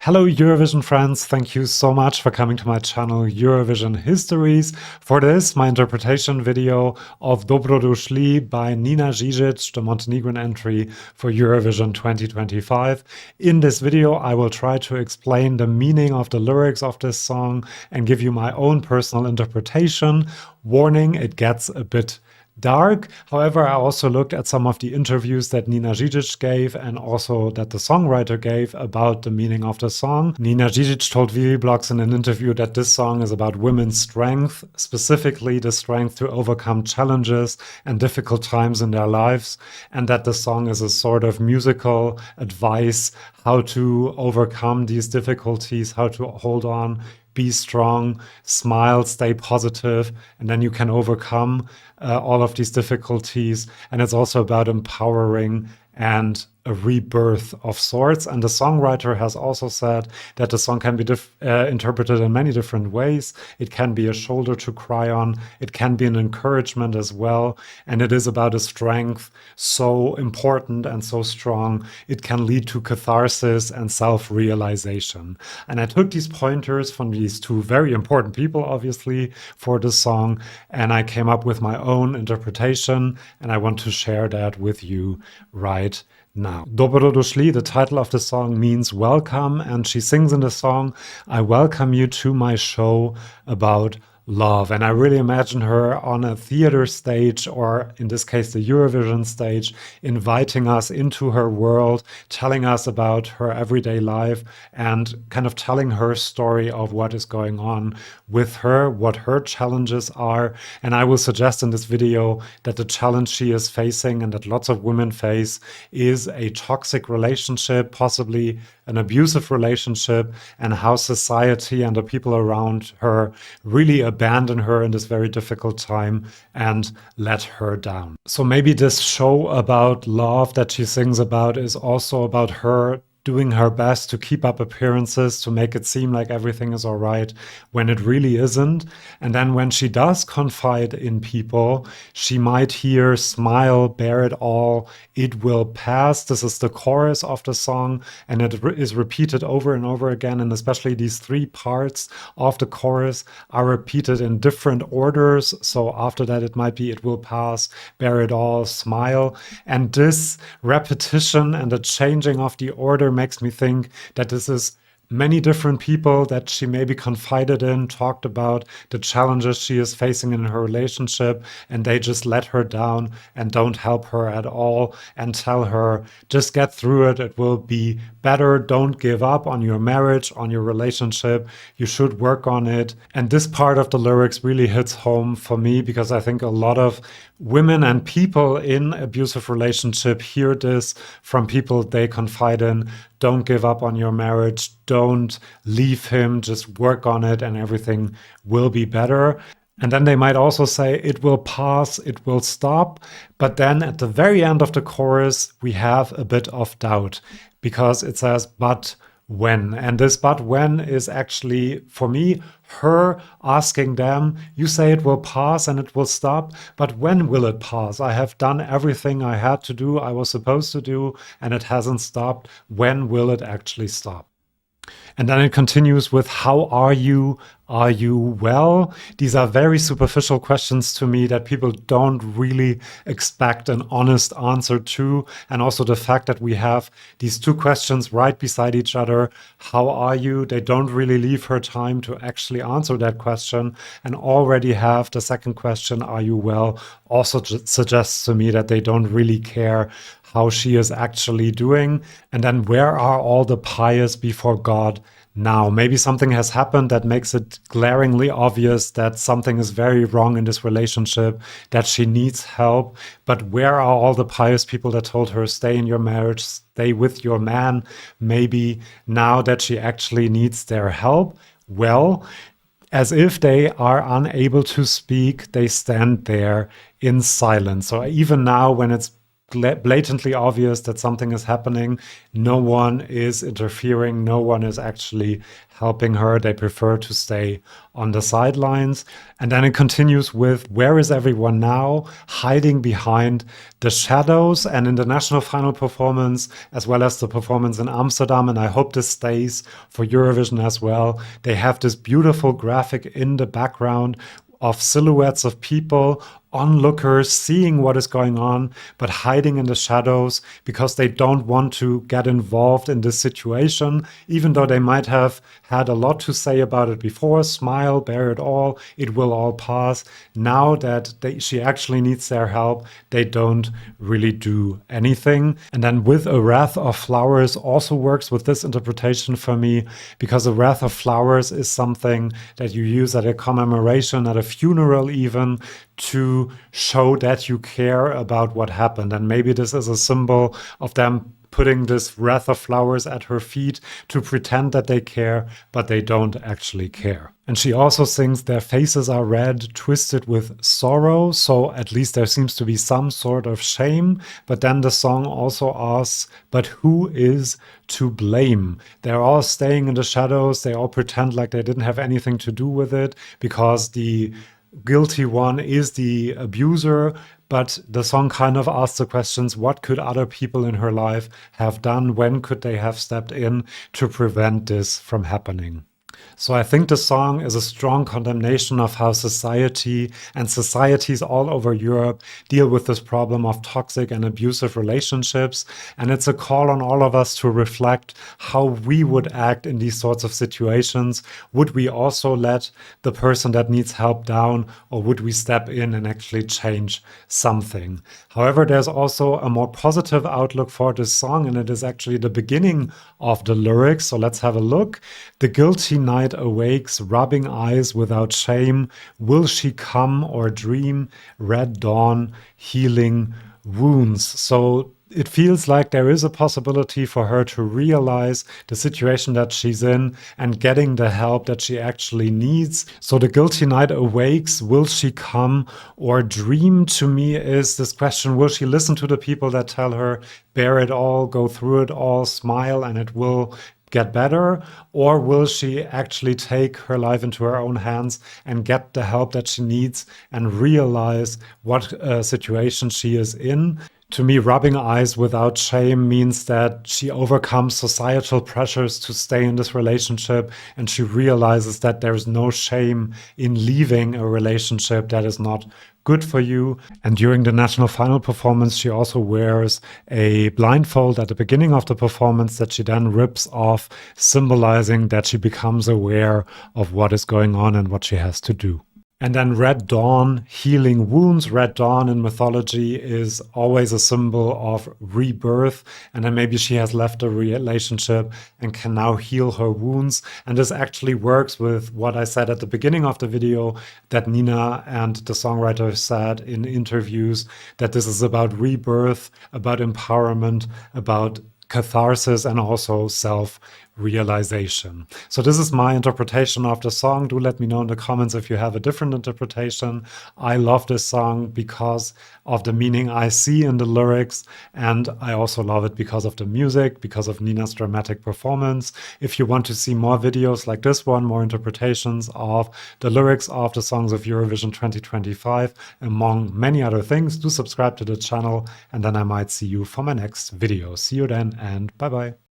Hello Eurovision friends, thank you so much for coming to my channel Eurovision Histories. For this, my interpretation video of Dobrodošli by Nina Zizic, the Montenegrin entry for Eurovision 2025. In this video, I will try to explain the meaning of the lyrics of this song and give you my own personal interpretation. Warning, it gets a bit dark. However, I also looked at some of the interviews that Nina Zizic gave and also that the songwriter gave about the meaning of the song. Nina Zizic told VV in an interview that this song is about women's strength, specifically the strength to overcome challenges and difficult times in their lives, and that the song is a sort of musical advice how to overcome these difficulties, how to hold on, be strong, smile, stay positive, and then you can overcome all of these difficulties. And it's also about empowering and a rebirth of sorts. And the songwriter has also said that the song can be interpreted in many different ways. It can be a shoulder to cry on. It can be an encouragement as well. And it is about a strength so important and so strong. It can lead to catharsis and self-realization. And I took these pointers from these two very important people, obviously, for the song. And I came up with my own interpretation. And I want to share that with you right now. Dobrodošli, the title of the song, means welcome, and she sings in the song, "I welcome you to my show about love." And I really imagine her on a theater stage, or in this case, the Eurovision stage, inviting us into her world, telling us about her everyday life and kind of telling her story of what is going on with her, what her challenges are. And I will suggest in this video that the challenge she is facing and that lots of women face is a toxic relationship, possibly an abusive relationship, and how society and the people around her really abandon her in this very difficult time and let her down. So maybe this show about love that she sings about is also about her doing her best to keep up appearances, to make it seem like everything is all right when it really isn't. And then when she does confide in people, she might hear, "Smile, bear it all, it will pass." This is the chorus of the song, and it is repeated over and over again. And especially these three parts of the chorus are repeated in different orders. So after that, it might be "it will pass," "bear it all," "smile." And this repetition and the changing of the order makes me think that this is many different people that she maybe confided in, talked about the challenges she is facing in her relationship, and they just let her down and don't help her at all and tell her, just get through it, it will be better, don't give up on your marriage, on your relationship, you should work on it. And this part of the lyrics really hits home for me, because I think a lot of women and people in abusive relationship hear this from people they confide in. Don't give up on your marriage, don't leave him, just work on it and everything will be better. And then they might also say, "It will pass, it will stop." But then at the very end of the chorus, we have a bit of doubt, because it says, "but when." And this "but when" is actually, for me, her asking them, "You say it will pass and it will stop, but when will it pass? I have done everything I had to do, I was supposed to do, and it hasn't stopped. When will it actually stop?" And then it continues with, "How are you? Are you well?" These are very superficial questions to me that people don't really expect an honest answer to. And also the fact that we have these two questions right beside each other, "How are you?" They don't really leave her time to actually answer that question, and already have the second question, "Are you well?" also suggests to me that they don't really care how she is actually doing. And then, "Where are all the pious before God now?" Maybe something has happened that makes it glaringly obvious that something is very wrong in this relationship, that she needs help. But where are all the pious people that told her, "Stay in your marriage, stay with your man," maybe now that she actually needs their help? Well, as if they are unable to speak, they stand there in silence. So even now, when it's blatantly obvious that something is happening. No one is interfering. No one is actually helping her. They prefer to stay on the sidelines. And then it continues with, where is everyone now? Hiding behind the shadows. And in the national final performance, as well as the performance in Amsterdam, and I hope this stays for Eurovision as well, they have this beautiful graphic in the background of silhouettes of people, onlookers, seeing what is going on, but hiding in the shadows because they don't want to get involved in this situation, even though they might have had a lot to say about it before. Smile, bear it all, it will all pass. Now that she actually needs their help, they don't really do anything. And then with a wreath of flowers also works with this interpretation for me, because a wreath of flowers is something that you use at a commemoration, at a funeral even, to show that you care about what happened. And maybe this is a symbol of them putting this wreath of flowers at her feet to pretend that they care, but they don't actually care. And she also sings, their faces are red, twisted with sorrow. So at least there seems to be some sort of shame. But then the song also asks, but who is to blame? They're all staying in the shadows. They all pretend like they didn't have anything to do with it because the guilty one is the abuser. But the song kind of asks the questions, what could other people in her life have done? When could they have stepped in to prevent this from happening? So I think the song is a strong condemnation of how society and societies all over Europe deal with this problem of toxic and abusive relationships. And it's a call on all of us to reflect how we would act in these sorts of situations. Would we also let the person that needs help down, or would we step in and actually change something? However, there's also a more positive outlook for this song, and it is actually the beginning of the lyrics. So let's have a look. The guilty night awakes, rubbing eyes without shame. Will she come or dream? Red dawn, healing wounds. So it feels like there is a possibility for her to realize the situation that she's in and getting the help that she actually needs. So the guilty night awakes. Will she come or dream? To me is this question, will she listen to the people that tell her, bear it all, go through it all, smile, and it will get better? Or will she actually take her life into her own hands and get the help that she needs and realize what situation she is in? To me, rubbing eyes without shame means that she overcomes societal pressures to stay in this relationship, and she realizes that there's no shame in leaving a relationship that is not good for you. And during the national final performance, she also wears a blindfold at the beginning of the performance that she then rips off, symbolizing that she becomes aware of what is going on and what she has to do. And then Red Dawn, healing wounds. Red Dawn in mythology is always a symbol of rebirth. And then maybe she has left a relationship and can now heal her wounds. And this actually works with what I said at the beginning of the video, that Nina and the songwriter said in interviews, that this is about rebirth, about empowerment, about catharsis, and also self-realization. So this is my interpretation of the song. Do let me know in the comments if you have a different interpretation. I love this song because of the meaning I see in the lyrics, and I also love it because of the music, because of Nina's dramatic performance. If you want to see more videos like this one, more interpretations of the lyrics of the songs of Eurovision 2025, among many other things, do subscribe to the channel, and then I might see you for my next video. See you then, and bye-bye.